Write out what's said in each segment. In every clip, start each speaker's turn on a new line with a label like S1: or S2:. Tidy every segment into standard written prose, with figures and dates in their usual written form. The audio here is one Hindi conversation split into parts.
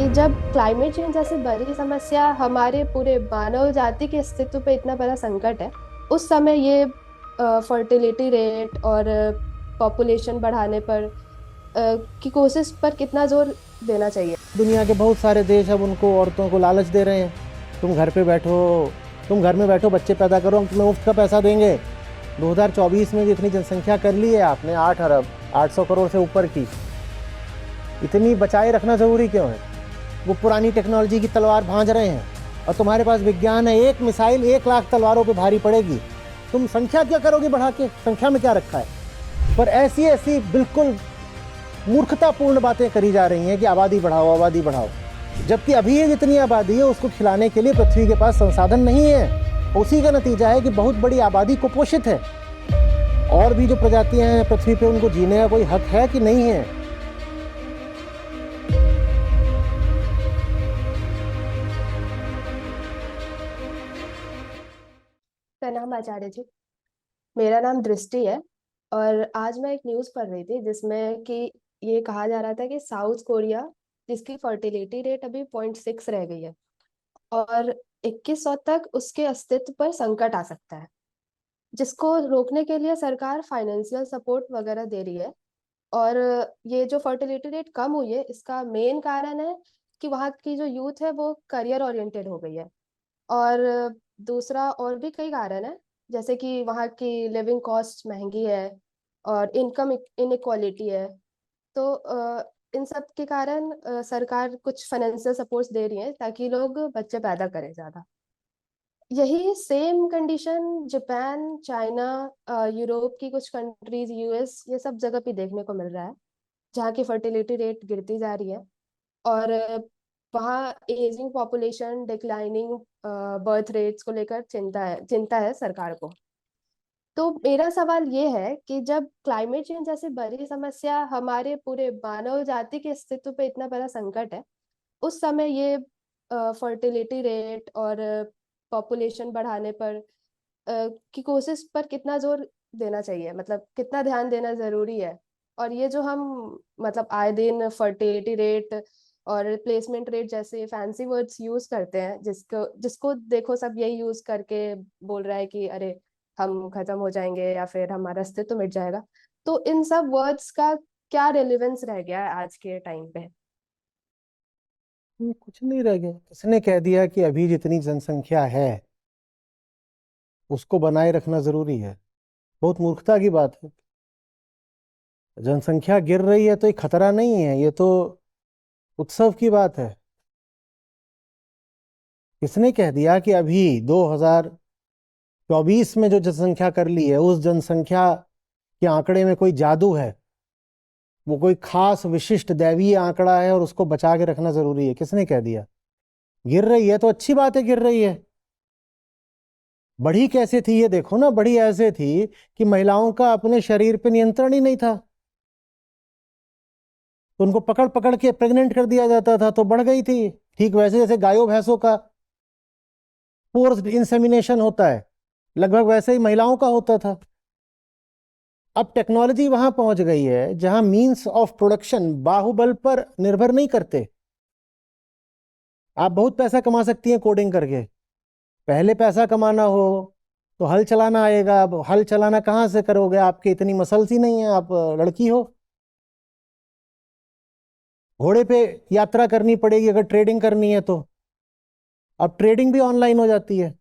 S1: कि जब क्लाइमेट चेंज जैसी बड़ी समस्या हमारे पूरे मानव जाति के अस्तित्व पे इतना बड़ा संकट है, उस समय ये फर्टिलिटी रेट और पॉपुलेशन बढ़ाने पर की कोशिश पर कितना जोर देना चाहिए।
S2: दुनिया के बहुत सारे देश अब उनको औरतों को लालच दे रहे हैं। तुम घर पे बैठो, तुम घर में बैठो, बच्चे पैदा करो, हम तुम्हें मुफ्त का पैसा देंगे। 2024 में जितनी जनसंख्या कर ली है आपने, 8 अरब 800 करोड़ से ऊपर की, इतनी बचाए रखना ज़रूरी क्यों है? वो पुरानी टेक्नोलॉजी की तलवार भांज रहे हैं और तुम्हारे पास विज्ञान है। एक मिसाइल 1 लाख तलवारों पे भारी पड़ेगी। तुम संख्या क्या करोगे बढ़ा के? संख्या में क्या रखा है? पर ऐसी ऐसी बिल्कुल मूर्खतापूर्ण बातें करी जा रही हैं कि आबादी बढ़ाओ, आबादी बढ़ाओ, जबकि अभी ये जितनी आबादी है उसको खिलाने के लिए पृथ्वी के पास संसाधन नहीं है। उसी का नतीजा है कि बहुत बड़ी आबादी कुपोषित है। और भी जो प्रजातियां हैं पृथ्वी पे, उनको जीने का कोई हक है कि नहीं है?
S1: प्रणाम आचार्य जी। मेरा नाम दृष्टि है और आज मैं एक न्यूज़ पढ़ रही थी जिसमें कि ये कहा जा रहा था कि साउथ कोरिया, जिसकी फर्टिलिटी रेट अभी 0.6 रह गई है, और 2100 तक उसके अस्तित्व पर संकट आ सकता है, जिसको रोकने के लिए सरकार फाइनेंशियल सपोर्ट वगैरह दे रही है। और ये जो फर्टिलिटी रेट कम हुई है, इसका मेन कारण है कि वहाँ की जो यूथ है वो करियर ओरिएंटेड हो गई है। और दूसरा और भी कई कारण है, जैसे कि वहाँ की लिविंग कॉस्ट महंगी है और इनकम इनइक्वालिटी है। तो इन सब के कारण सरकार कुछ फाइनेंशियल सपोर्ट्स दे रही है ताकि लोग बच्चे पैदा करें ज़्यादा। यही same condition Japan, China, Europe की कुछ कंट्रीज, यूएस, ये सब जगह पे देखने को मिल रहा है, जहाँ की फर्टिलिटी रेट गिरती जा रही है। और वहाँ ageing population, declining birth rates को लेकर चिंता है सरकार को। तो मेरा सवाल ये है कि जब क्लाइमेट चेंज जैसी बड़ी समस्या हमारे पूरे मानव जाति के अस्तित्व पे इतना बड़ा संकट है, उस समय ये फर्टिलिटी रेट और पॉपुलेशन बढ़ाने पर की कोशिश पर कितना जोर देना चाहिए, मतलब कितना ध्यान देना जरूरी है। और ये जो हम मतलब आए दिन फर्टिलिटी रेट और रिप्लेसमेंट रेट जैसे फैंसी वर्ड्स यूज करते हैं, जिसको जिसको देखो सब यही यूज करके बोल रहा है कि अरे हम खत्म हो जाएंगे या फिर हमारा अस्तित्व मिट जाएगा। तो इन सब वर्ड्स का क्या रेलेवेंस रह गया है आज के टाइम पे।
S2: कुछ नहीं रह गया। किसने कह दिया कि अभी जितनी जनसंख्या है उसको बनाए रखना जरूरी है? बहुत मूर्खता की बात है। जनसंख्या गिर रही है तो ये खतरा नहीं है, ये तो उत्सव की बात है। किसने कह दिया कि अभी 2024 में जो जनसंख्या कर ली है उस जनसंख्या के आंकड़े में कोई जादू है? वो कोई खास विशिष्ट दैवीय आंकड़ा है और उसको बचा के रखना जरूरी है? किसने कह दिया? गिर रही है तो अच्छी बात है, गिर रही है। बढ़ी कैसे थी ये देखो ना। बढ़ी ऐसे थी कि महिलाओं का अपने शरीर पे नियंत्रण ही नहीं था, तो उनको पकड़ पकड़ के प्रेग्नेंट कर दिया जाता था तो बढ़ गई थी। ठीक वैसे जैसे गायों भैंसों का फोर्स्ड इंसेमिनेशन होता है, लगभग वैसे ही महिलाओं का होता था। अब टेक्नोलॉजी वहां पहुंच गई है जहां मींस ऑफ प्रोडक्शन बाहुबल पर निर्भर नहीं करते। आप बहुत पैसा कमा सकती हैं कोडिंग करके। पहले पैसा कमाना हो तो हल चलाना आएगा। अब हल चलाना कहाँ से करोगे? आपके इतनी मसल्स ही नहीं है, आप लड़की हो। घोड़े पे यात्रा करनी पड़ेगी अगर ट्रेडिंग करनी है तो। अब ट्रेडिंग भी ऑनलाइन हो जाती है।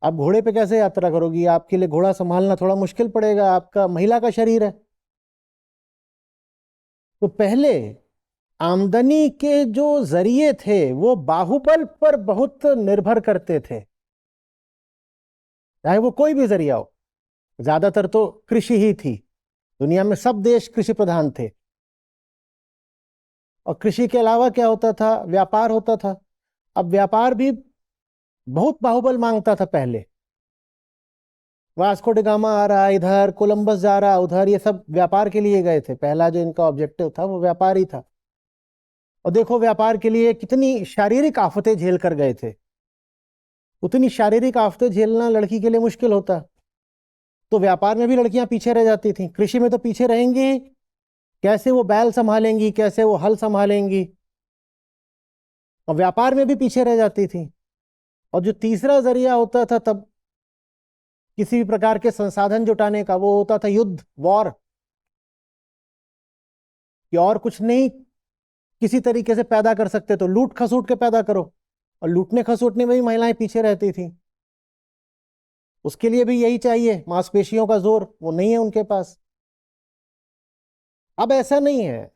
S2: अब घोड़े पे कैसे यात्रा करोगी? आपके लिए घोड़ा संभालना थोड़ा मुश्किल पड़ेगा, आपका महिला का शरीर है। तो पहले आमदनी के जो जरिए थे वो बाहुबल पर बहुत निर्भर करते थे, चाहे वो कोई भी जरिया हो। ज्यादातर तो कृषि ही थी। दुनिया में सब देश कृषि प्रधान थे। और कृषि के अलावा क्या होता था? व्यापार होता था। अब व्यापार भी बहुत बाहुबल मांगता था पहले। वास्को ड गामा आ रहा इधर, कोलंबस जा रहा उधर, ये सब व्यापार के लिए गए थे। पहला जो इनका ऑब्जेक्टिव था वो व्यापार ही था। और देखो व्यापार के लिए कितनी शारीरिक आफतें झेल कर गए थे। उतनी शारीरिक आफतें झेलना लड़की के लिए मुश्किल होता, तो व्यापार में भी लड़कियां पीछे रह जाती थी। कृषि में तो पीछे रहेंगी ही। कैसे वो बैल संभालेंगी, कैसे वो हल संभालेंगी? और व्यापार में भी पीछे रह जाती थी। और जो तीसरा जरिया होता था तब किसी भी प्रकार के संसाधन जुटाने का, वो होता था युद्ध, वॉर, कि और कुछ नहीं किसी तरीके से पैदा कर सकते तो लूट खसूट के पैदा करो। और लूटने खसूटने में भी महिलाएं पीछे रहती थी। उसके लिए भी यही चाहिए, मांसपेशियों का जोर, वो नहीं है उनके पास। अब ऐसा नहीं है।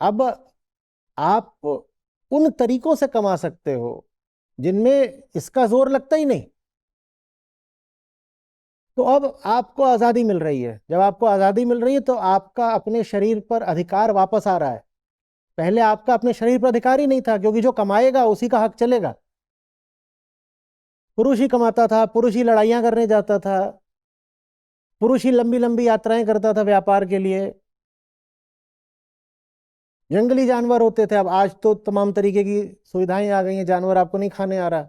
S2: अब आप उन तरीकों से कमा सकते हो जिनमें इसका जोर लगता ही नहीं। तो अब आपको आजादी मिल रही है। जब आपको आजादी मिल रही है तो आपका अपने शरीर पर अधिकार वापस आ रहा है। पहले आपका अपने शरीर पर अधिकार ही नहीं था, क्योंकि जो कमाएगा उसी का हक चलेगा। पुरुष ही कमाता था, पुरुष ही लड़ाइयां करने जाता था, पुरुष ही लंबी लंबी यात्राएं करता था व्यापार के लिए। जंगली जानवर होते थे। अब आज तो तमाम तरीके की सुविधाएं आ गई हैं, जानवर आपको नहीं खाने आ रहा।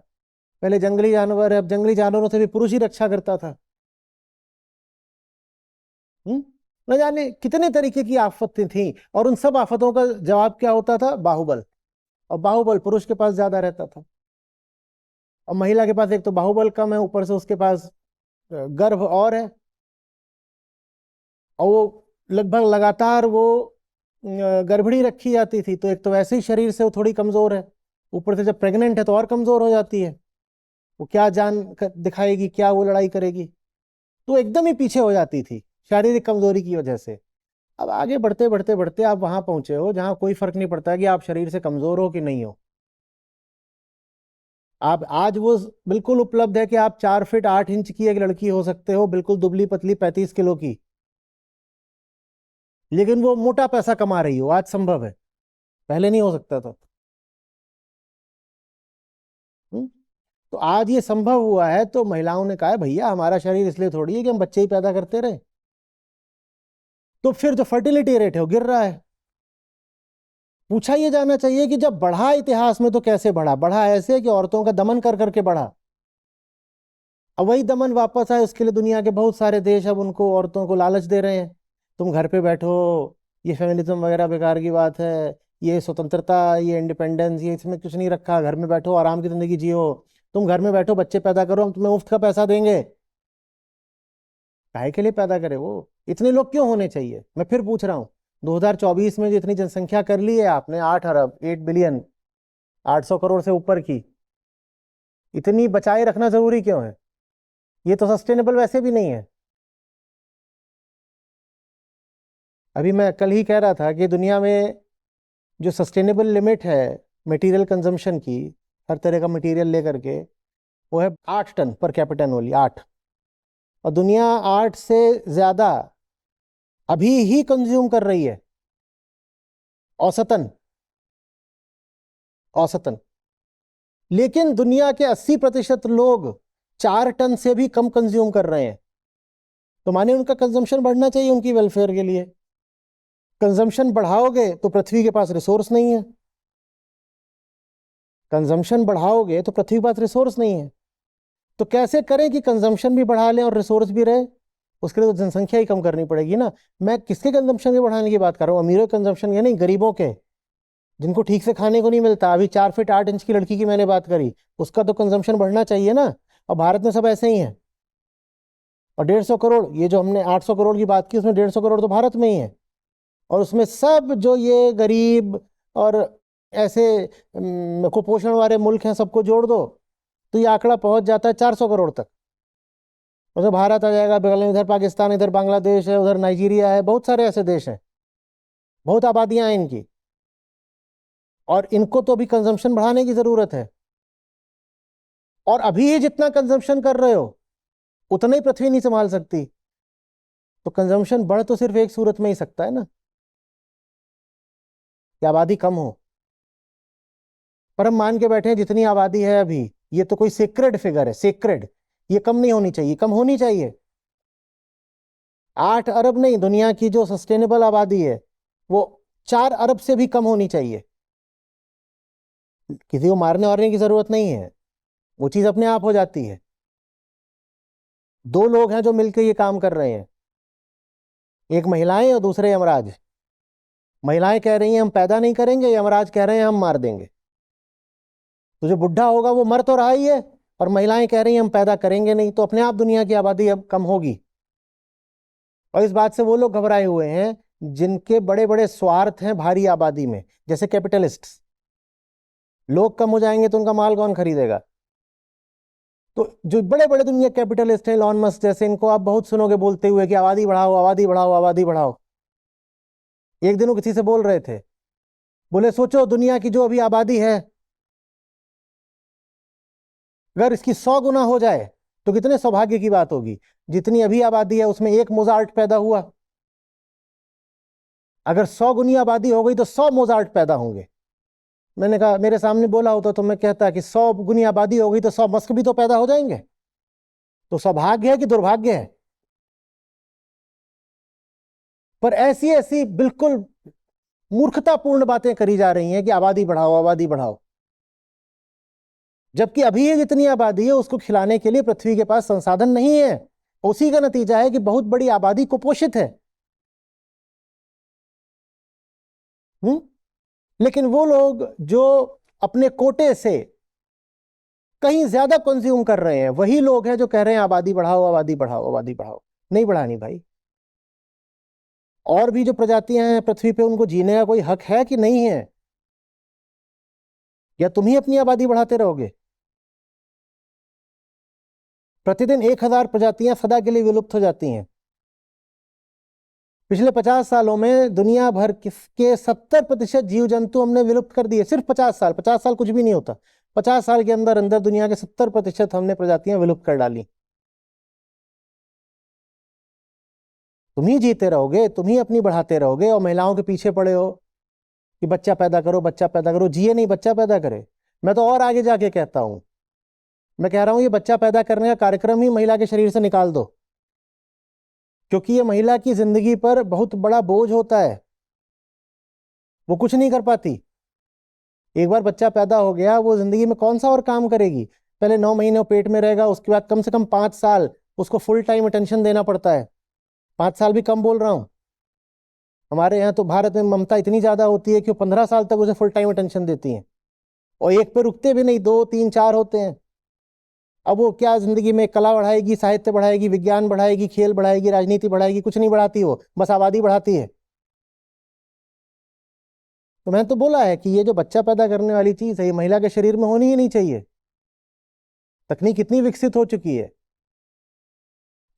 S2: पहले जंगली जानवर है, अब जंगली जानवरों से भी पुरुष ही रक्षा करता था। न जाने कितने तरीके की आफतें थी, और उन सब आफतों का जवाब क्या होता था? बाहुबल। और बाहुबल पुरुष के पास ज्यादा रहता था। और महिला के पास एक तो बाहुबल कम है, ऊपर से उसके पास गर्भ और है। और वो लगभग लगातार वो गर्भड़ी रखी जाती थी, तो एक तो वैसे ही शरीर से वो थोड़ी कमजोर है, ऊपर से जब प्रेग्नेंट है तो और कमजोर हो जाती है। वो क्या जान दिखाएगी, क्या वो लड़ाई करेगी? तो एकदम ही पीछे हो जाती थी शारीरिक कमजोरी की वजह से। अब आगे बढ़ते बढ़ते बढ़ते आप वहां पहुंचे हो जहां कोई फर्क नहीं पड़ता कि आप शरीर से कमजोर हो कि नहीं हो। आप आज वो बिल्कुल उपलब्ध है कि आप 4 फीट 8 इंच की एक लड़की हो सकते हो, बिल्कुल दुबली पतली 35 किलो की, लेकिन वो मोटा पैसा कमा रही हो। आज संभव है, पहले नहीं हो सकता था। हम्म? तो आज ये संभव हुआ है, तो महिलाओं ने कहा है भैया हमारा शरीर इसलिए थोड़ी है कि हम बच्चे ही पैदा करते रहे। तो फिर जो फर्टिलिटी रेट है वो गिर रहा है। पूछा ये जाना चाहिए कि जब बढ़ा इतिहास में तो कैसे बढ़ा? बढ़ा ऐसे कि औरतों का दमन कर करके बढ़ा। अब वही दमन वापस आए, उसके लिए दुनिया के बहुत सारे देश अब उनको, औरतों को लालच दे रहे हैं। तुम घर पे बैठो, ये फेमिनिज्म वगैरह बेकार की बात है, ये स्वतंत्रता, ये इंडिपेंडेंस, ये इसमें कुछ नहीं रखा। घर में बैठो, आराम की जिंदगी जियो। तुम घर में बैठो, बच्चे पैदा करो, हम तुम्हें मुफ्त का पैसा देंगे। काहे के लिए पैदा करे वो? इतने लोग क्यों होने चाहिए? मैं फिर पूछ रहा हूँ, 2024 में जो इतनी जनसंख्या कर ली है आपने, 8 अरब, 8 बिलियन, 800 करोड़ से ऊपर की, इतनी बचाए रखना जरूरी क्यों है? ये तो सस्टेनेबल वैसे भी नहीं है। अभी मैं कल ही कह रहा था कि दुनिया में जो सस्टेनेबल लिमिट है मटेरियल कंजम्पशन की, हर तरह का मटेरियल लेकर के, वो है 8 टन पर कैपिटन ओनली, 8। और दुनिया 8 से ज्यादा अभी ही कंज्यूम कर रही है, औसतन। औसतन। लेकिन दुनिया के 80% लोग 4 टन से भी कम कंज्यूम कर रहे हैं। तो माने उनका कंजम्पशन बढ़ना चाहिए उनकी वेलफेयर के लिए। कंजम्पशन बढ़ाओगे तो पृथ्वी के पास रिसोर्स नहीं है। कंजम्पशन बढ़ाओगे तो पृथ्वी के पास रिसोर्स नहीं है। तो कैसे करें कि कंजम्पशन भी बढ़ा लें और रिसोर्स भी रहे? उसके लिए तो जनसंख्या ही कम करनी पड़ेगी ना। मैं किसके कंजम्पशन के बढ़ाने की बात कर रहा हूँ? अमीरों के कंजम्पशन के नहीं, गरीबों के, जिनको ठीक से खाने को नहीं मिलता। अभी 4 फीट 8 इंच की लड़की की मैंने बात करी, उसका तो कंजम्पशन बढ़ना चाहिए ना। और भारत में सब ऐसे ही है। और 150 करोड़, ये जो हमने 800 करोड़ की बात की, उसमें 150 करोड़ तो भारत में ही है। और उसमें सब जो ये गरीब और ऐसे कुपोषण वाले मुल्क हैं, सबको जोड़ दो तो ये आंकड़ा पहुंच जाता है 400 करोड़ तक। उधर भारत आ जाएगा, बगल में इधर पाकिस्तान, इधर बांग्लादेश है, उधर नाइजीरिया है, बहुत सारे ऐसे देश हैं, बहुत आबादियां हैं इनकी। और इनको तो अभी कंजम्पशन बढ़ाने की जरूरत है। और अभी ही जितना कंजम्पशन कर रहे हो उतना ही पृथ्वी नहीं संभाल सकती। तो कंजम्पशन बढ़ तो सिर्फ एक सूरत में ही सकता है ना, कि आबादी कम हो। पर हम मान के बैठे हैं जितनी आबादी है अभी, ये तो कोई सेक्रेड फिगर है, सेक्रेड। ये कम नहीं होनी चाहिए, कम होनी चाहिए। 8 अरब नहीं, दुनिया की जो सस्टेनेबल आबादी है वो 4 अरब से भी कम होनी चाहिए। किसी को मारने वारने की जरूरत नहीं है, वो चीज अपने आप हो जाती है। 2 लोग हैं जो मिलकर ये काम कर रहे हैं, एक महिलाएं और दूसरे यमराज। महिलाएं कह रही हैं हम पैदा नहीं करेंगे, यमराज कह रहे हैं हम मार देंगे। तो जो बुढ़ा होगा वो मर तो रहा ही है, और महिलाएं कह रही हैं हम पैदा करेंगे नहीं, तो अपने आप दुनिया की आबादी अब कम होगी। और इस बात से वो लोग घबराए हुए हैं जिनके बड़े बड़े स्वार्थ हैं भारी आबादी में, जैसे कैपिटलिस्ट्स। लोग कम हो जाएंगे तो उनका माल कौन खरीदेगा? तो जो बड़े बड़े दुनिया कैपिटलिस्ट हैं, इलॉन मस्क जैसे, इनको आप बहुत सुनोगे बोलते हुए कि आबादी बढ़ाओ, आबादी बढ़ाओ, आबादी बढ़ाओ। एक दिन वो किसी से बोल रहे थे, बोले सोचो दुनिया की जो अभी आबादी है, अगर इसकी 100 गुना हो जाए तो कितने सौभाग्य की बात होगी। जितनी अभी आबादी है उसमें एक मोजार्ट पैदा हुआ, अगर 100 गुनी आबादी हो गई तो 100 मोजार्ट पैदा होंगे। मैंने कहा, मेरे सामने बोला होता तो मैं कहता कि 100 गुनी आबादी हो गई तो 100 मस्क भी तो पैदा हो जाएंगे। तो सौभाग्य है कि दुर्भाग्य है? पर ऐसी ऐसी बिल्कुल मूर्खतापूर्ण बातें करी जा रही हैं कि आबादी बढ़ाओ, आबादी बढ़ाओ, जबकि अभी ये जितनी आबादी है उसको खिलाने के लिए पृथ्वी के पास संसाधन नहीं है। उसी का नतीजा है कि बहुत बड़ी आबादी कुपोषित है। हम्म लेकिन वो लोग जो अपने कोटे से कहीं ज्यादा कंज्यूम कर रहे हैं, वही लोग हैं जो कह रहे हैं आबादी बढ़ाओ, आबादी बढ़ाओ, आबादी बढ़ाओ। नहीं बढ़ानी भाई। और भी जो प्रजातियां हैं पृथ्वी पे, उनको जीने का कोई हक है कि नहीं है? या तुम ही अपनी आबादी बढ़ाते रहोगे? प्रतिदिन 1,000 प्रजातियां सदा के लिए विलुप्त हो जाती हैं। पिछले 50 सालों में दुनिया भर के 70% जीव जंतु हमने विलुप्त कर दिए। सिर्फ 50 साल, 50 साल कुछ भी नहीं होता। 50 साल के अंदर अंदर दुनिया के 70% हमने प्रजातियां विलुप्त कर डाली। तुम ही जीते रहोगे, तुम ही अपनी बढ़ाते रहोगे, और महिलाओं के पीछे पड़े हो कि बच्चा पैदा करो, बच्चा पैदा करो। जिए नहीं, बच्चा पैदा करे। मैं तो और आगे जाके कहता हूं, मैं कह रहा हूं ये बच्चा पैदा करने का कार्यक्रम ही महिला के शरीर से निकाल दो, क्योंकि ये महिला की जिंदगी पर बहुत बड़ा बोझ होता है। वो कुछ नहीं कर पाती। एक बार बच्चा पैदा हो गया, वो जिंदगी में कौन सा और काम करेगी? पहले 9 महीने वो पेट में रहेगा, उसके बाद कम से कम 5 साल उसको फुल टाइम अटेंशन देना पड़ता है। 5 साल भी कम बोल रहा हूँ। हमारे यहाँ तो भारत में ममता इतनी ज्यादा होती है कि वो 15 साल तक उसे फुल टाइम अटेंशन देती हैं, और एक पे रुकते भी नहीं, 2 3 4 होते हैं। अब वो क्या जिंदगी में कला बढ़ाएगी, साहित्य बढ़ाएगी, विज्ञान बढ़ाएगी, खेल बढ़ाएगी, राजनीति बढ़ाएगी? कुछ नहीं बढ़ाती, वो बस आबादी बढ़ाती है। तो मैंने तो बोला है कि ये जो बच्चा पैदा करने वाली चीज है, ये महिला के शरीर में होनी ही नहीं चाहिए। तकनीक इतनी विकसित हो चुकी है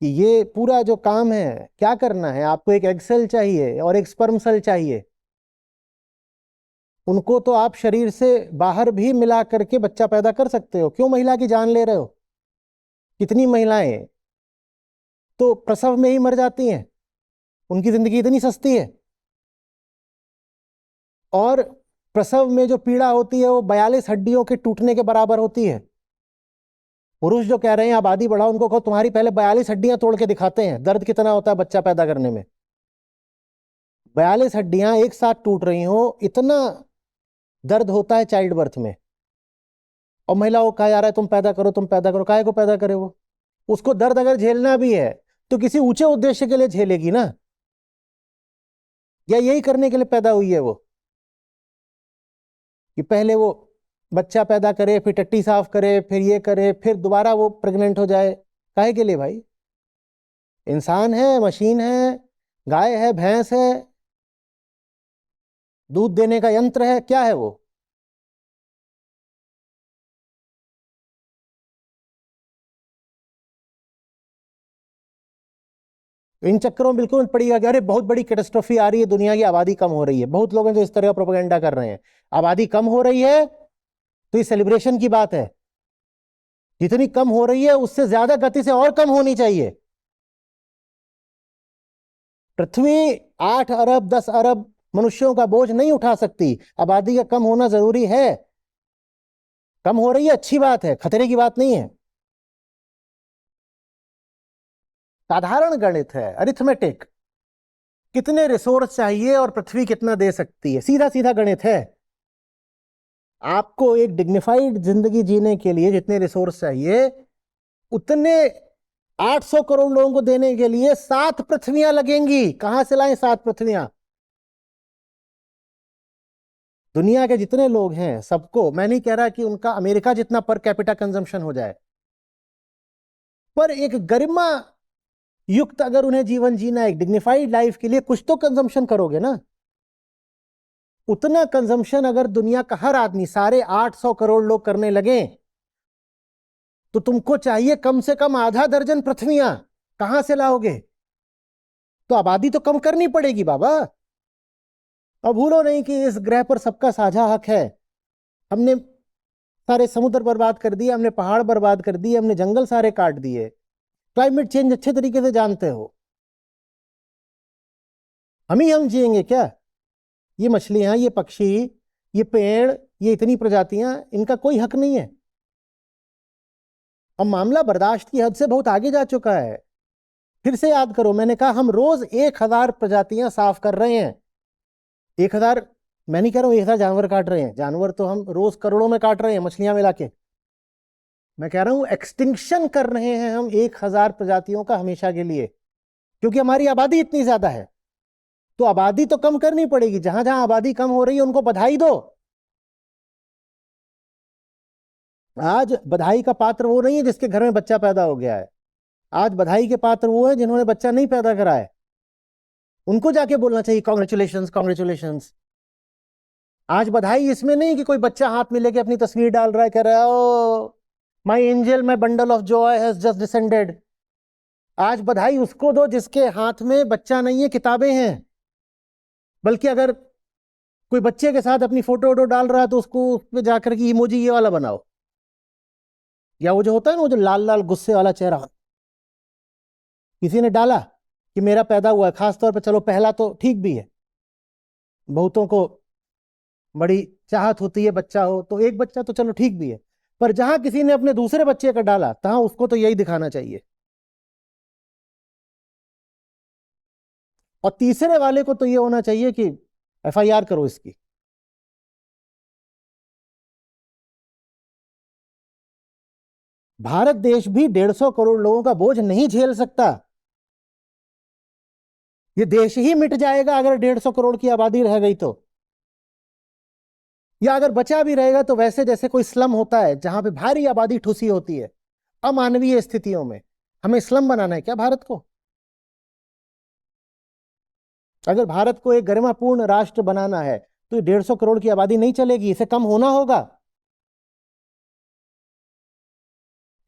S2: कि ये पूरा जो काम है, क्या करना है आपको, एक एग सेल चाहिए और एक स्पर्म सेल चाहिए। उनको तो आप शरीर से बाहर भी मिला करके बच्चा पैदा कर सकते हो। क्यों महिला की जान ले रहे हो? कितनी महिलाएं तो प्रसव में ही मर जाती हैं, उनकी जिंदगी इतनी सस्ती है। और प्रसव में जो पीड़ा होती है वो 42 हड्डियों के टूटने के बराबर होती है। पुरुष जो कह रहे हैं आबादी बढ़ाओ, उनको कहो तुम्हारी पहले 42 हड्डियां तोड़ के दिखाते हैं, दर्द कितना होता है बच्चा पैदा करने में। 42 हड्डियां एक साथ टूट रही हो, इतना दर्द होता है चाइल्ड बर्थ में। और महिलाओं को कहा जा रहा है तुम पैदा करो, तुम पैदा करो। काहे को पैदा करे वो? उसको दर्द अगर झेलना भी है तो किसी ऊंचे उद्देश्य के लिए झेलेगी ना, या यही करने के लिए पैदा हुई है वो कि पहले वो बच्चा पैदा करे, फिर टट्टी साफ करे, फिर ये करे, फिर दोबारा वो प्रेग्नेंट हो जाए? काहे के लिए भाई? इंसान है, मशीन है, गाय है, भैंस है, दूध देने का यंत्र है, क्या है वो? इन चक्करों में बिल्कुल मत पड़िएगा कि अरे बहुत बड़ी कैटास्ट्रोफी आ रही है, दुनिया की आबादी कम हो रही है। बहुत लोग हैं जो इस तरह का प्रोपेगेंडा कर रहे हैं। आबादी कम हो रही है तो ये सेलिब्रेशन की बात है। जितनी कम हो रही है उससे ज्यादा गति से और कम होनी चाहिए। पृथ्वी 8 अरब 10 अरब मनुष्यों का बोझ नहीं उठा सकती। आबादी का कम होना जरूरी है। कम हो रही है, अच्छी बात है, खतरे की बात नहीं है। साधारण गणित है, अरिथमेटिक। कितने रिसोर्स चाहिए और पृथ्वी कितना दे सकती है, सीधा सीधा गणित है। आपको एक डिग्निफाइड जिंदगी जीने के लिए जितने रिसोर्स चाहिए, उतने 800 करोड़ लोगों को देने के लिए 7 पृथ्वियां लगेंगी। कहां से लाएं 7 पृथ्वियां? दुनिया के जितने लोग हैं सबको, मैं नहीं कह रहा कि उनका अमेरिका जितना पर कैपिटा कंजम्पशन हो जाए, पर एक गरिमा युक्त अगर उन्हें जीवन जीना है, एक डिग्निफाइड लाइफ के लिए कुछ तो कंजम्पशन करोगे ना। उतना कंजम्पशन अगर दुनिया का हर आदमी, सारे 800 करोड़ लोग करने लगे, तो तुमको चाहिए कम से कम आधा दर्जन पृथ्वियां। कहां से लाओगे? तो आबादी तो कम करनी पड़ेगी बाबा। अब भूलो नहीं कि इस ग्रह पर सबका साझा हक है। हमने सारे समुद्र बर्बाद कर दिए, हमने पहाड़ बर्बाद कर दिए, हमने जंगल सारे काट दिए। क्लाइमेट चेंज अच्छे तरीके से जानते हो। हम जिएंगे क्या? ये मछलियां, ये पक्षी, ये पेड़, ये इतनी प्रजातियां, इनका कोई हक नहीं है। अब मामला बर्दाश्त की हद से बहुत आगे जा चुका है। फिर से याद करो, मैंने कहा हम रोज 1000 प्रजातियां साफ कर रहे हैं। 1000, मैं नहीं कह रहा हूं 1000 जानवर काट रहे हैं, जानवर तो हम रोज करोड़ों में काट रहे हैं मछलियां मिला के। मैं कह रहा हूं एक्सटिंक्शन कर रहे हैं हम 1000 प्रजातियों का हमेशा के लिए, क्योंकि हमारी आबादी इतनी ज्यादा है। तो आबादी तो कम करनी पड़ेगी। जहां जहां आबादी कम हो रही है उनको बधाई दो। आज बधाई का पात्र वो नहीं है जिसके घर में बच्चा पैदा हो गया है। आज बधाई के पात्र वो है जिन्होंने बच्चा नहीं पैदा करा है। उनको जाके बोलना चाहिए कॉन्ग्रेचुलेशंस, कॉन्ग्रेचुलेशंस। आज बधाई इसमें नहीं कि कोई बच्चा हाथ में लेके अपनी तस्वीर डाल रहा है, कह रहा है oh my angel, my bundle of Joy has just descended. आज बधाई उसको दो जिसके हाथ में बच्चा नहीं है, किताबें हैं। बल्कि अगर कोई बच्चे के साथ अपनी फोटो वोटो डाल रहा है तो उसको उस पर जाकर के इमोजी ये वाला बनाओ, या वो जो होता है ना, वो जो लाल लाल गुस्से वाला चेहरा। किसी ने डाला कि मेरा पैदा हुआ है, खासतौर पर, चलो पहला तो ठीक भी है, बहुतों को बड़ी चाहत होती है बच्चा हो, तो एक बच्चा तो चलो ठीक भी है। पर जहां किसी ने अपने दूसरे बच्चे का डाला, तहां उसको तो यही दिखाना चाहिए। और तीसरे वाले को तो ये होना चाहिए कि एफआईआर करो इसकी। भारत देश भी 150 करोड़ लोगों का बोझ नहीं झेल सकता। ये देश ही मिट जाएगा अगर 150 करोड़ की आबादी रह गई तो। या अगर बचा भी रहेगा तो वैसे जैसे कोई स्लम होता है जहां पे भारी आबादी ठुसी होती है, अमानवीय स्थितियों में। हमें स्लम बनाना है क्या भारत को? अगर भारत को एक गरिमापूर्ण राष्ट्र बनाना है तो 150 करोड़ की आबादी नहीं चलेगी, इसे कम होना होगा।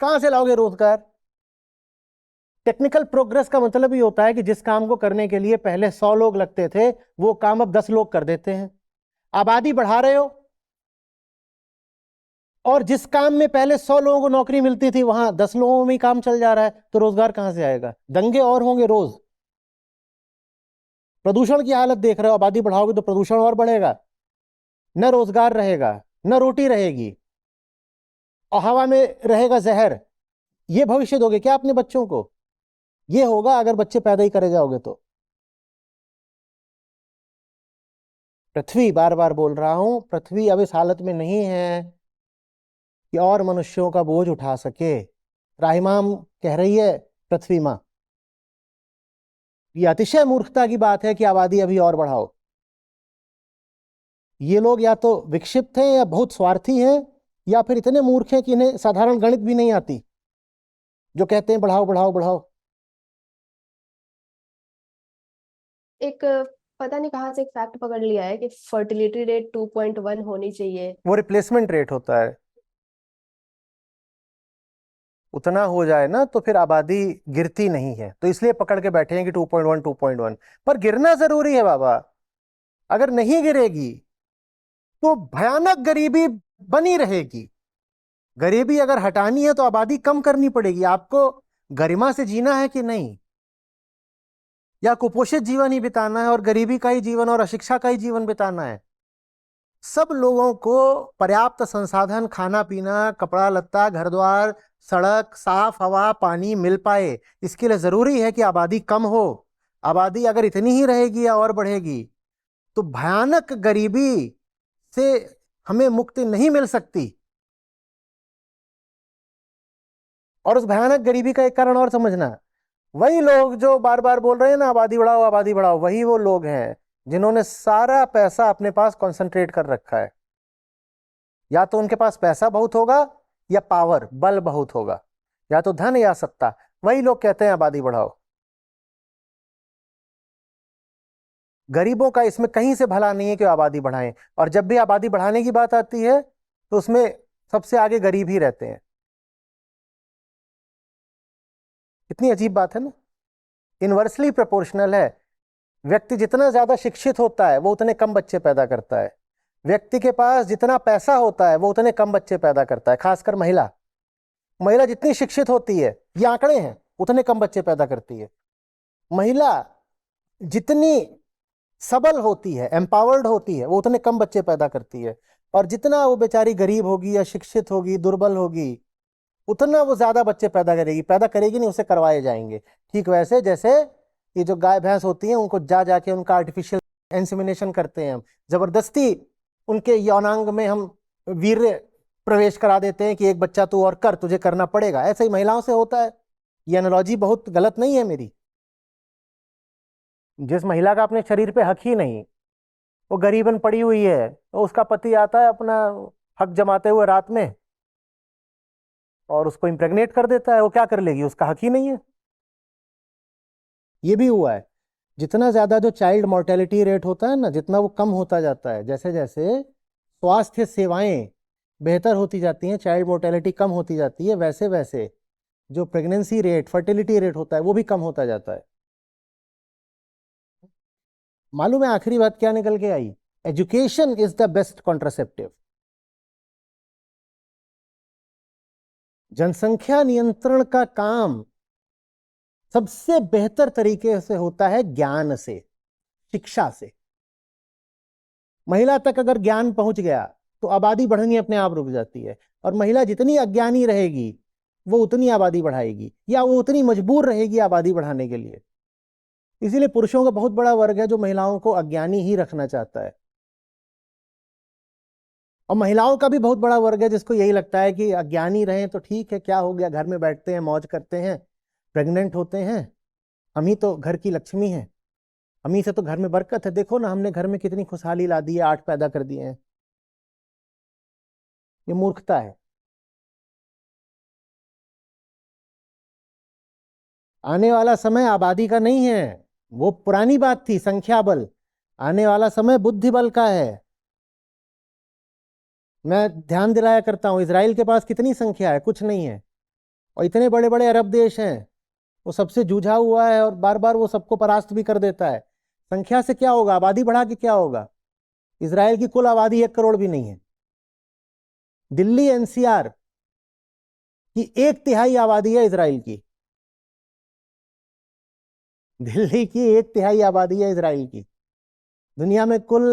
S2: कहां से लाओगे रोजगार? टेक्निकल प्रोग्रेस का मतलब ही होता है कि जिस काम को करने के लिए पहले 100 लोग लगते थे, वो काम अब 10 लोग कर देते हैं। आबादी बढ़ा रहे हो और जिस काम में पहले 100 लोगों को नौकरी मिलती थी वहां 10 लोगों में ही काम चल जा रहा है, तो रोजगार कहां से आएगा? दंगे और होंगे रोज। प्रदूषण की हालत देख रहे हो, आबादी बढ़ाओगे तो प्रदूषण और बढ़ेगा, न रोजगार रहेगा, न रोटी रहेगी, और हवा में रहेगा जहर। ये भविष्य दोगे क्या अपने बच्चों को? ये होगा अगर बच्चे पैदा ही करे जाओगे तो। पृथ्वी, बार बार बोल रहा हूं, पृथ्वी अब इस हालत में नहीं है कि और मनुष्यों का बोझ उठा सके। त्राहिमाम कह रही है पृथ्वी मां, ये अतिशय मूर्खता की बात है कि आबादी अभी और बढ़ाओ। ये लोग या तो विक्षिप्त हैं या बहुत स्वार्थी हैं, या फिर इतने मूर्ख हैं कि इन्हें साधारण गणित भी नहीं आती, जो कहते हैं बढ़ाओ बढ़ाओ बढ़ाओ।
S1: एक पता नहीं कहाँ से एक फैक्ट पकड़ लिया है कि फर्टिलिटी रेट 2.1 होनी चाहिए।
S2: वो रिप्लेसमेंट रेट होता है, उतना हो जाए ना तो फिर आबादी गिरती नहीं है, तो इसलिए पकड़ के बैठे हैं कि 2.1 2.1। पर गिरना जरूरी है बाबा। अगर नहीं गिरेगी तो भयानक गरीबी बनी रहेगी। गरीबी अगर हटानी है तो आबादी कम करनी पड़ेगी। आपको गरिमा से जीना है कि नहीं, या कुपोषित जीवन ही बिताना है और गरीबी का ही जीवन और अशिक्षा का ही जीवन बिताना है? सब लोगों को पर्याप्त संसाधन, खाना पीना, कपड़ा लत्ता, घर द्वार, सड़क, साफ हवा, पानी मिल पाए, इसके लिए जरूरी है कि आबादी कम हो। आबादी अगर इतनी ही रहेगी या और बढ़ेगी तो भयानक गरीबी से हमें मुक्ति नहीं मिल सकती। और उस भयानक गरीबी का एक कारण और समझना, वही लोग जो बार बार बोल रहे हैं ना आबादी बढ़ाओ आबादी बढ़ाओ, वही वो लोग हैं जिन्होंने सारा पैसा अपने पास कंसंट्रेट कर रखा है। या तो उनके पास पैसा बहुत होगा या पावर बल बहुत होगा, या तो धन या सत्ता। वही लोग कहते हैं आबादी बढ़ाओ। गरीबों का इसमें कहीं से भला नहीं है कि आबादी बढ़ाएं, और जब भी आबादी बढ़ाने की बात आती है तो उसमें सबसे आगे गरीब ही रहते हैं। इतनी अजीब बात है ना। इनवर्सली प्रोपोर्शनल है। व्यक्ति जितना ज्यादा शिक्षित होता है वो उतने कम बच्चे पैदा करता है। व्यक्ति के पास जितना पैसा होता है वो उतने कम बच्चे पैदा करता है। खासकर महिला, महिला जितनी शिक्षित होती है, ये आंकड़े हैं, उतने कम बच्चे पैदा करती है। महिला जितनी सबल होती है, एम्पावर्ड होती है, वो उतने कम बच्चे पैदा करती है। और जितना वो बेचारी गरीब होगी या शिक्षित होगी, दुर्बल होगी, उतना वो ज्यादा बच्चे पैदा करेगी। पैदा करेगी नहीं, उसे करवाए जाएंगे। ठीक वैसे जैसे ये जो गाय भैंस होती हैं, उनको जा जाके उनका आर्टिफिशियल इंसेमिनेशन करते हैं हम, जबरदस्ती उनके यौनांग में हम वीर्य प्रवेश करा देते हैं कि एक बच्चा तू और कर, तुझे करना पड़ेगा। ऐसे ही महिलाओं से होता है। ये एनालॉजी बहुत गलत नहीं है मेरी। जिस महिला का अपने शरीर पे हक ही नहीं, वो गरीबन पड़ी हुई है, तो उसका पति आता है अपना हक जमाते हुए रात में और उसको इम्प्रेग्नेट कर देता है, वो क्या कर लेगी? उसका हक ही नहीं है। ये भी हुआ है। जितना ज्यादा जो चाइल्ड मोर्टेलिटी रेट होता है ना, जितना वो कम होता जाता है, जैसे जैसे स्वास्थ्य सेवाएं बेहतर होती जाती हैं, चाइल्ड मोर्टेलिटी कम होती जाती है, वैसे वैसे जो प्रेगनेंसी रेट, फर्टिलिटी रेट होता है, वो भी कम होता जाता है। मालूम है आखिरी बात क्या निकल के आई? Education is the best contraceptive. जनसंख्या नियंत्रण का काम सबसे बेहतर तरीके से होता है ज्ञान से, शिक्षा से। महिला तक अगर ज्ञान पहुंच गया तो आबादी बढ़नी अपने आप रुक जाती है। और महिला जितनी अज्ञानी रहेगी वो उतनी आबादी बढ़ाएगी, या वो उतनी मजबूर रहेगी आबादी बढ़ाने के लिए। इसीलिए पुरुषों का बहुत बड़ा वर्ग है जो महिलाओं को अज्ञानी ही रखना चाहता है, और महिलाओं का भी बहुत बड़ा वर्ग है जिसको यही लगता है कि अज्ञानी रहें तो ठीक है, क्या हो गया, घर में बैठते हैं, मौज करते हैं, प्रेग्नेंट होते हैं, हम ही तो घर की लक्ष्मी हैं, हम ही से तो घर में बरकत है। देखो ना, हमने घर में कितनी खुशहाली ला दी है, 8 पैदा कर दिए हैं। ये मूर्खता है। आने वाला समय आबादी का नहीं है, वो पुरानी बात थी, संख्या बल। आने वाला समय बुद्धि बल का है। मैं ध्यान दिलाया करता हूं, इजराइल के पास कितनी संख्या है? कुछ नहीं है। और इतने बड़े बड़े अरब देश हैं, वो सबसे जूझा हुआ है और बार बार वो सबको परास्त भी कर देता है। संख्या से क्या होगा? आबादी बढ़ा के क्या होगा? इजराइल की कुल आबादी 1 करोड़ भी नहीं है। दिल्ली एनसीआर की 1/3 आबादी है इजराइल की। दिल्ली की 1/3 आबादी है इजराइल की। दुनिया में कुल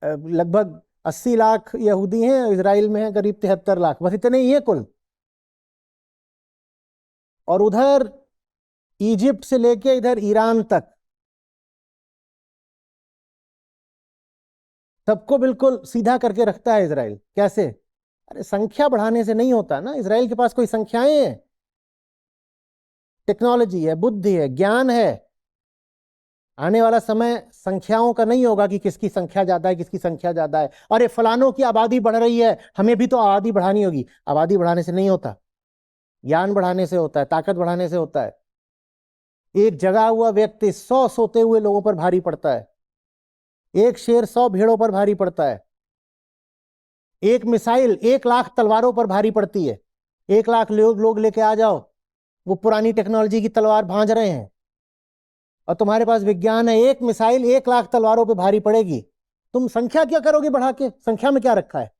S2: लगभग 80 लाख यहूदी हैं, इजराइल में है करीब 73 लाख, बस इतने ही है कुल। और उधर इजिप्ट से लेके इधर ईरान तक सबको बिल्कुल सीधा करके रखता है इजराइल। कैसे? अरे संख्या बढ़ाने से नहीं होता ना। इजराइल के पास कोई संख्याएं हैं? टेक्नोलॉजी है, बुद्धि है, ज्ञान है। आने वाला समय संख्याओं का नहीं होगा कि किसकी संख्या ज्यादा है, किसकी संख्या ज्यादा है। अरे फलानों की आबादी बढ़ रही है, हमें भी तो आबादी बढ़ानी होगी। आबादी बढ़ाने से नहीं होता, ज्ञान बढ़ाने से होता है, ताकत बढ़ाने से होता है। एक जगा हुआ व्यक्ति 100 सोते हुए लोगों पर भारी पड़ता है। एक शेर 100 भेड़ों पर भारी पड़ता है। एक मिसाइल 1 लाख तलवारों पर भारी पड़ती है। 1 लाख लोग लेके आ जाओ, वो पुरानी टेक्नोलॉजी की तलवार भांज रहे हैं, और तुम्हारे पास विज्ञान है, एक मिसाइल 1 लाख तलवारों पे भारी पड़ेगी। तुम संख्या क्या करोगे बढ़ा के? संख्या में क्या रखा है?